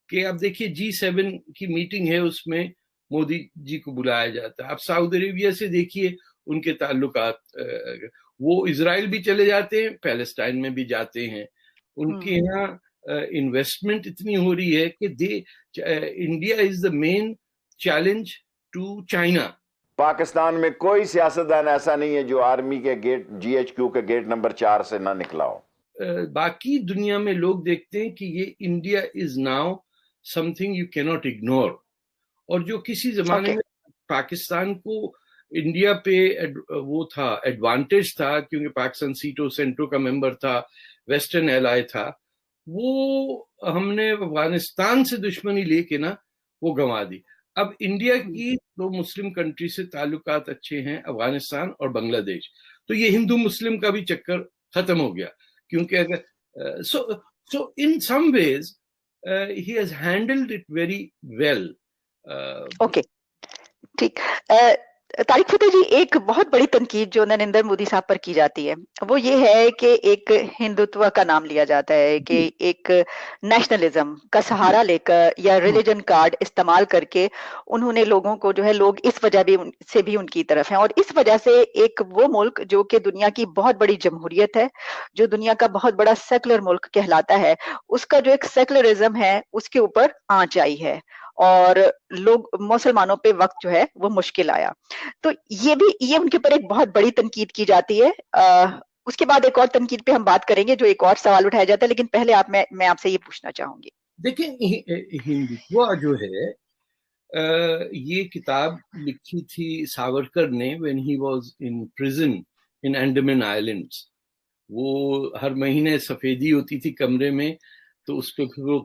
کہ اب دیکھیے G7 کی میٹنگ ہے، اس میں مودی جی کو بلایا جاتا ہے. اب سعودی عربیہ سے دیکھیے ان کے تعلقات، وہ اسرائیل بھی چلے جاتے ہیں، پیلسٹائن میں بھی جاتے ہیں. ان کے یہاں انویسٹمنٹ اتنی ہو رہی ہے کہ India is the main challenge to China. Pakistan میں کوئی سیاستدان ایسا نہیں ہے جو آرمی کے گیٹ GHQ کے گیٹ نمبر 4 سے نہ نکلا ہو. باقی دنیا میں لوگ دیکھتے ہیں کہ یہ India is now some thing you کی ناٹ اگنور. اور جو کسی زمانے میں پاکستان کو انڈیا پہ وہ تھا ایڈوانٹیج تھا، کیونکہ پاکستان سینٹو کا ممبر تھا، ویسٹرن ایلائی تھا، وہ ہم نے افغانستان سے دشمنی لے کے نا وہ گنوا دی. اب انڈیا کی دو مسلم کنٹری سے تعلقات اچھے ہیں، افغانستان اور بنگلہ دیش. تو یہ ہندو مسلم کا بھی چکر ختم ہو گیا، کیونکہ اگر so in some ways he has handled it very well. Okay ٹھیک. طارق فتح جی، ایک بہت بڑی تنقید جو نریندر مودی صاحب پر کی جاتی ہے وہ یہ ہے کہ ایک ہندوتوا کا نام لیا جاتا ہے، کہ ایک نیشنلزم کا سہارا لے کر یا ریلیجن کارڈ استعمال کر کے انہوں نے لوگوں کو جو ہے، لوگ اس وجہ سے بھی ان کی طرف ہیں، اور اس وجہ سے ایک وہ ملک جو کہ دنیا کی بہت بڑی جمہوریت ہے، جو دنیا کا بہت بڑا سیکولر ملک کہلاتا ہے، اس کا جو ایک سیکولرزم ہے اس کے اوپر آنچ آئی ہے اور لوگ مسلمانوں پہ وقت جو ہے وہ مشکل آیا. تو یہ ان کے اوپر ایک بہت بڑی تنقید کی جاتی ہے. اس کے بعد ایک اور تنقید پہ ہم بات کریں گے جو ایک اور سوال اٹھایا جاتا ہے، لیکن پہلے میں آپ سے یہ پوچھنا چاہوں گی. دیکھیں ہندوتوا جو ہے، یہ کتاب لکھی تھی ساورکر نے when he was in prison in Andaman Islands. وہ ہر مہینے سفیدی ہوتی تھی کمرے میں، تو اس پہ پھر وہ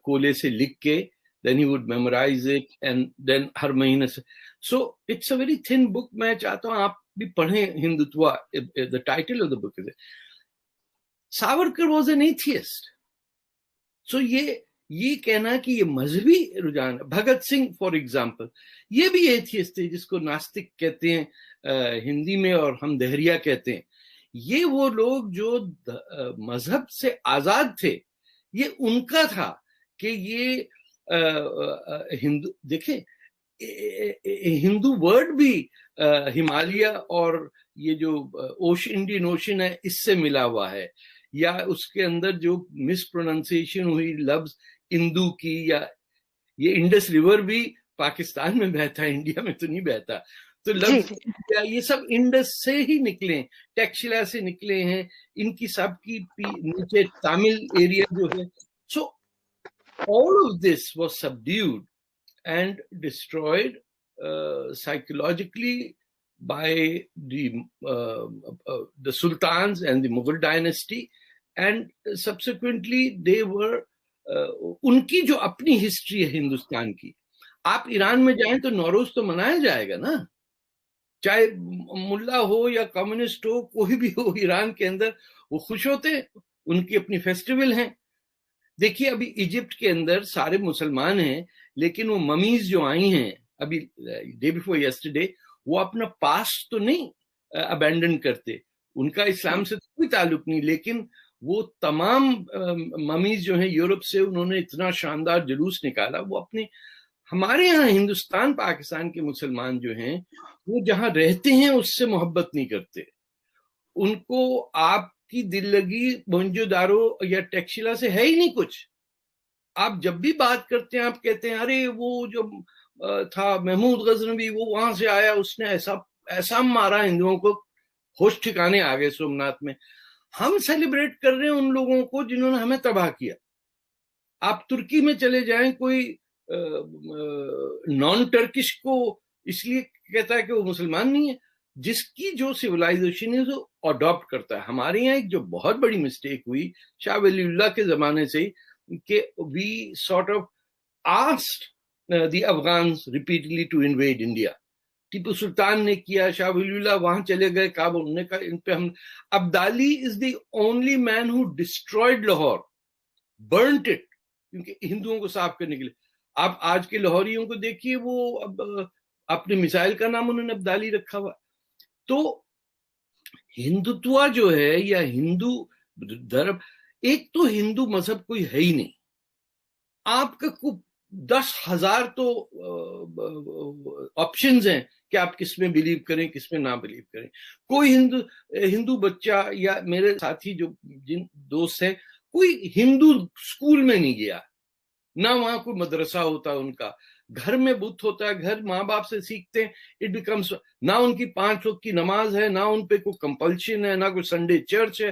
کولے سے لکھ کے then he would memorize it and then ہر مہینے سے. So it's a very thin book. میں چاہتا ہوں آپ بھی پڑھیں Hindutva. The title of the book is Savarkar was an atheist. So یہ کہنا کہ یہ مذہبی رجحان. بھگت سنگھ فار ایگزامپل یہ بھی ایتھیسٹ تھے، جس کو ناستک کہتے ہیں ہندی میں اور ہم دہریہ کہتے ہیں. یہ وہ لوگ جو مذہب سے آزاد تھے، یہ ان کا تھا کہ یہ ہندو. دیکھیں ہندو ورڈ بھی ہمالیہ اور یہ جو انڈین اوشن ہے اس سے ملا ہوا ہے، یا اس کے اندر جو مس پروننسیشن ہوئی لفظ ہندو کی، یا یہ انڈس ریور بھی پاکستان میں بہتا ہے، انڈیا میں تو نہیں بہتا. تو لفظ یہ سب انڈس سے ہی نکلے، ٹیکشلا سے نکلے ہیں، ان کی سب کی نیچے تامل ایریا جو ہے. سو all of this was subdued and destroyed psychologically by the sultans and the Mughal dynasty, and subsequently they were ان کی جو اپنی ہسٹری ہے ہندوستان کی. آپ ایران میں جائیں تو نوروز تو منایا جائے گا نا، چاہے ملا ہو یا کمیونسٹ ہو، کوئی بھی ہو ایران کے اندر، وہ خوش ہوتے ہیں، ان کی اپنی فیسٹیول ہیں. دیکھیے ابھی ایجپٹ کے اندر سارے مسلمان ہیں، لیکن وہ ممیز جو آئی ہیں ابھی ڈے بیفور یسٹرڈے، وہ اپنا پاسٹ تو نہیں ابینڈن کرتے، ان کا اسلام سے تو کوئی تعلق نہیں، لیکن وہ تمام ممیز جو ہیں یورپ سے، انہوں نے اتنا شاندار جلوس نکالا. وہ اپنے ہمارے یہاں ہندوستان پاکستان کے مسلمان جو ہیں وہ جہاں رہتے ہیں اس سے محبت نہیں کرتے. ان کو آپ کی دل لگی مونجو دارو یا ٹیکشلا سے ہے ہی نہیں کچھ. آپ جب بھی بات کرتے ہیں آپ کہتے ہیں ارے وہ جو تھا محمود غزنوی، وہ وہاں سے آیا، اس نے ایسا مارا ہندوؤں کو، ہوش ٹھکانے آ گئے سومناتھ میں. ہم سیلیبریٹ کر رہے ہیں ان لوگوں کو جنہوں نے ہمیں تباہ کیا. آپ ترکی میں چلے جائیں، کوئی نان ٹرکش کو اس لیے کہتا ہے کہ وہ مسلمان نہیں ہے، جس کی جو سیولائزیشن ہے وہ اڈاپٹ کرتا ہے. ہمارے یہاں ایک جو بہت بڑی مسٹیک ہوئی شاہ ولی اللہ کے زمانے سے کہ we sort of asked the Afghans repeatedly to invade India. Tipu Sultan نے کیا، شاہ ولی اللہ وہاں چلے گئے کعبہ، انہوں نے کہا ان پہ ہم. Abdali is the only man who destroyed Lahore, burnt it, کیونکہ ہندوؤں کو صاف کرنے کے لیے. آپ آج کے لاہوریوں کو دیکھیے، وہ اب اپنے میسائل کا نام انہوں نے عبدالی رکھا ہوا. تو ہندوتوا جو ہے یا ہندو دھرم، ایک تو ہندو مذہب کوئی ہے ہی نہیں. آپ کا 10,000 تو آپشنز ہیں کہ آپ کس میں بلیو کریں کس میں نہ بلیو کریں. کوئی ہندو بچہ یا میرے ساتھی جو جن دوست ہیں کوئی ہندو اسکول میں نہیں گیا, نہ وہاں کوئی مدرسہ ہوتا ان کا, گھر میں بت ہوتا ہے, گھر ماں باپ سے سیکھتے ہیں, اٹ بیکمس, نہ ان کی 5 وقت کی نماز ہے, نہ ان پہ کوئی کمپلشن ہے, نہ کوئی سنڈے چرچ ہے.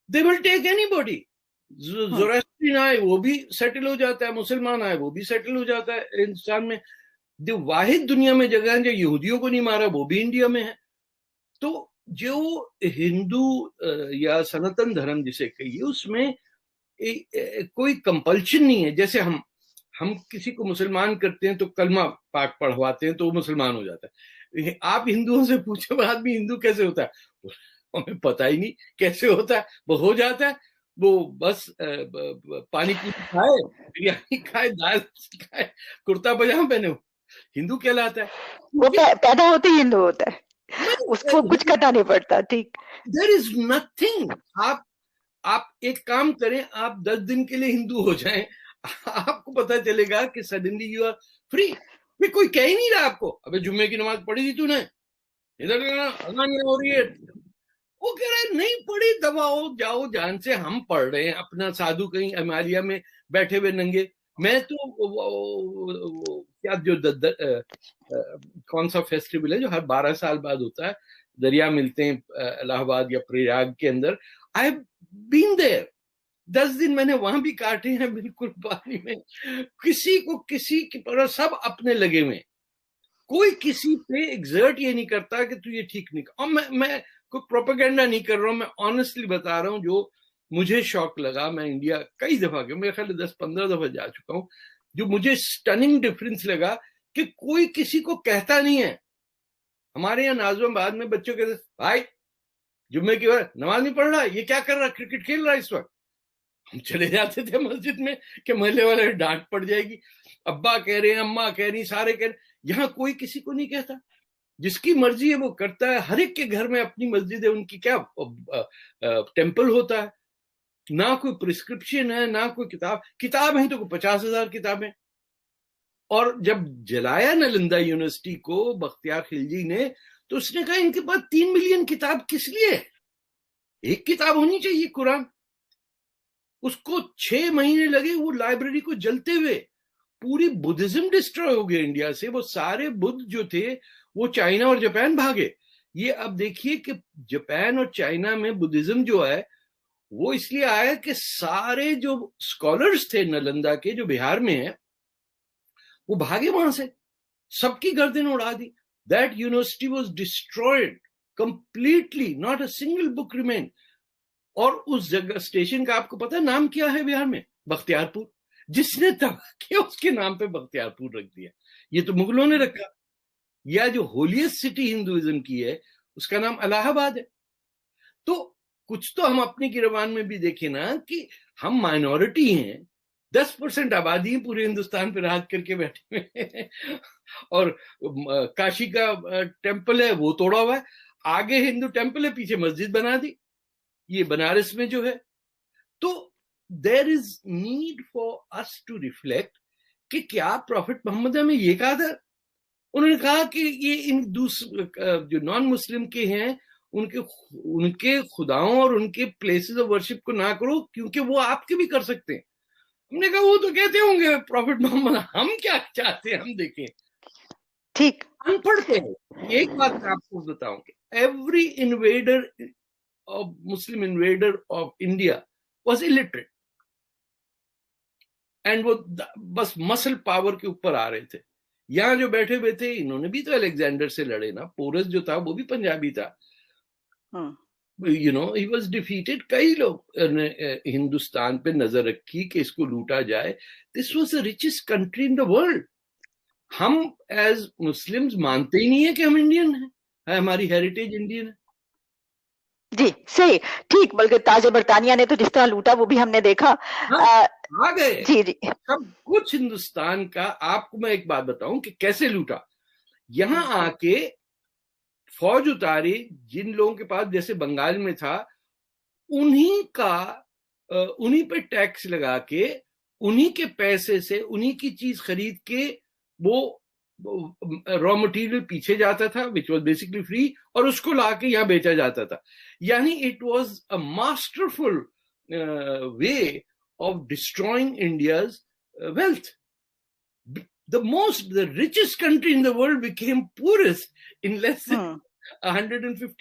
دے ول ٹیک اینی باڈی. زوریسٹرین آئے وہ بھی سیٹل ہو جاتا ہے, مسلمان آئے وہ بھی سیٹل ہو جاتا ہے ہندوستان میں. جو واحد دنیا میں جگہ ہے جو یہودیوں کو نہیں مارا وہ بھی انڈیا میں ہے. تو جو ہندو یا سناتن دھرم جسے کہیے اس میں کوئی کمپلشن نہیں ہے. جیسے ہم کسی کو مسلمان کرتے ہیں تو کلمہ پاک پڑھواتے ہیں تو وہ مسلمان ہو جاتا ہے. آپ ہندوؤں سے پوچھو آدمی ہندو کیسے ہوتا ہے, ہمیں پتہ ہی نہیں کیسے ہوتا ہے, وہ ہو جاتا ہے. وہ بس پانی پوری کھائے, بریانی کھائے, دال کھائے, کرتا پاجامہ پہنے, ہندو کہلاتا ہے. وہ پیدا ہوتے ہی ہندو ہوتا ہے, اس کو کچھ کرنا نہیں پڑتا. ٹھیک, دیر از نتھنگ. آپ ایک کام کریں, آپ 10 دن کے لیے ہندو ہو جائیں, آپ کو پتا چلے گا کہ سڈنلی یو آر فری. کوئی کہہ ہی نہیں رہا آپ کو ابھی جمعے کی نماز پڑھی تھی تو نے, ادھر ہو رہی ہے, وہ کہہ رہے نہیں پڑھی, دباؤ جاؤ جان سے, ہم پڑھ رہے ہیں اپنا سادھو کہیں ہمالیہ میں بیٹھے ہوئے ننگے. میں تو کیا جو کون سا فیسٹیول ہے جو ہر 12 سال بعد ہوتا ہے, دریا ملتے ہیں الہ آباد یا پریاگ کے اندر, آئی ہیو بین دیئر. 10 دن میں نے وہاں بھی کاٹے ہیں بالکل پانی میں. کسی کو کسی کی پر سب اپنے لگے ہوئے, کوئی کسی پہ ایگزرٹ یہ نہیں کرتا کہ تو یہ ٹھیک نہیں. اور میں کوئی پروپیگنڈا نہیں کر رہا ہوں, میں آنیسٹلی بتا رہا ہوں جو مجھے شوق لگا. میں انڈیا کئی دفعہ گیا, میرے خیال 10-15 دفعہ جا چکا ہوں. جو مجھے سٹننگ ڈفرنس لگا کہ کوئی کسی کو کہتا نہیں ہے. ہمارے یہاں نازم آباد میں بچوں کہتے بھائی جمعے کی وقت نماز نہیں پڑھ رہا, یہ کیا کر رہا, کرکٹ کھیل رہا اس وقت. ہم چلے جاتے تھے مسجد میں کہ محلے والے ڈانٹ پڑ جائے گی, ابا کہہ رہے ہیں, اماں کہہ رہی, سارے کہہ رہے. یہاں کوئی کسی کو نہیں کہتا, جس کی مرضی ہے وہ کرتا ہے. ہر ایک کے گھر میں اپنی مسجد ہے, ان کی کیا ٹیمپل ہوتا ہے, نہ کوئی پرسکرپشن ہے نہ کوئی کتاب ہیں تو کوئی 50,000 کتابیں. اور جب جلایا نالندہ یونیورسٹی کو بختیار خلجی نے تو اس نے کہا ان کے پاس 3 ملین کتاب کس لیے, ایک کتاب ہونی چاہیے قرآن. اس کو 6 مہینے لگے وہ لائبریری کو جلتے ہوئے. پوری بدھزم ڈسٹروائے ہو گیا انڈیا سے. وہ سارے بدھ جو تھے وہ چائنا اور جاپان بھاگے. یہ اب دیکھیے کہ جاپان اور چائنا میں بدھزم جو ہے وہ اس لیے آیا کہ سارے جو اسکالرز تھے نالندہ کے جو بہار میں ہیں وہ بھاگے وہاں سے, سب کی گردن اڑا دی. That university was destroyed completely, not a single book remain. اور اس جگہ اسٹیشن کا آپ کو پتا نام کیا ہے بہار میں, بختیار پور. جس نے تباہ کیا اس کے نام پہ بختیار پور رکھ دیا. یہ تو مغلوں نے رکھا. یا جو ہولیسٹ سٹی ہندوازم کی ہے اس کا نام الہ آباد ہے. تو کچھ تو ہم اپنی گروان میں بھی دیکھیں نا کہ ہم مائنورٹی ہیں, 10% آبادی پورے ہندوستان پہ راج کر کے بیٹھے ہوئے. اور کاشی کا ٹیمپل ہے وہ توڑا ہوا ہے, آگے ہندو ٹیمپل ہے, پیچھے مسجد بنا دی. یہ بنارس میں جو ہے. تو there is need for us to reflect کہ کیا پروفٹ محمد میں یہ کہا تھا. انہوں نے کہا کہ یہ ان جو نان مسلم کے ہیں ان کے خداؤں اور ان کے پلیسز آف ورشپ کو نہ کرو کیونکہ وہ آپ کے بھی کر سکتے ہیں. ہم نے کہا وہ تو کہتے ہوں گے پروفٹ محمد, ہم کیا چاہتے ہیں, ہم دیکھیں. ٹھیک, ہم پڑھتے ہیں. ایک بات میں آپ کو بتاؤں کہ every invader Muslim invader of India was illiterate. And وہ بس مسل پاور کے اوپر آ رہے تھے. یہاں جو بیٹھے ہوئے تھے انہوں نے بھی تو الیگزینڈر سے لڑے نا. پورس جو تھا وہ بھی پنجابی تھا. he was defeated. کئی لوگ ہندوستان پہ نظر رکھی کہ اس کو لوٹا جائے. This was the richest country in the world. ہم ایز مسلمز مانتے ہی نہیں ہیں کہ ہم انڈین ہیں, ہماری ہیریٹیج انڈین ہے. جی صحیح, ٹھیک. بلکہ تاج برطانیہ نے تو جس طرح لوٹا وہ بھی ہم نے دیکھا. آ گئے جی جی, سب کچھ ہندوستان کا. آپ کو میں ایک بات بتاؤں کہ کیسے لوٹا. یہاں آ کے فوج اتاری, جن لوگوں کے پاس جیسے بنگال میں تھا انہی پہ ٹیکس لگا کے انہی کے پیسے سے انہی کی چیز خرید کے وہ را مٹیریل پیچھے جاتا تھا which was basically free, اور اس کو لا کے یہاں بیچا جاتا تھا. یعنی it was a masterful way of destroying India's wealth. The richest country in the world became poorest in less than 150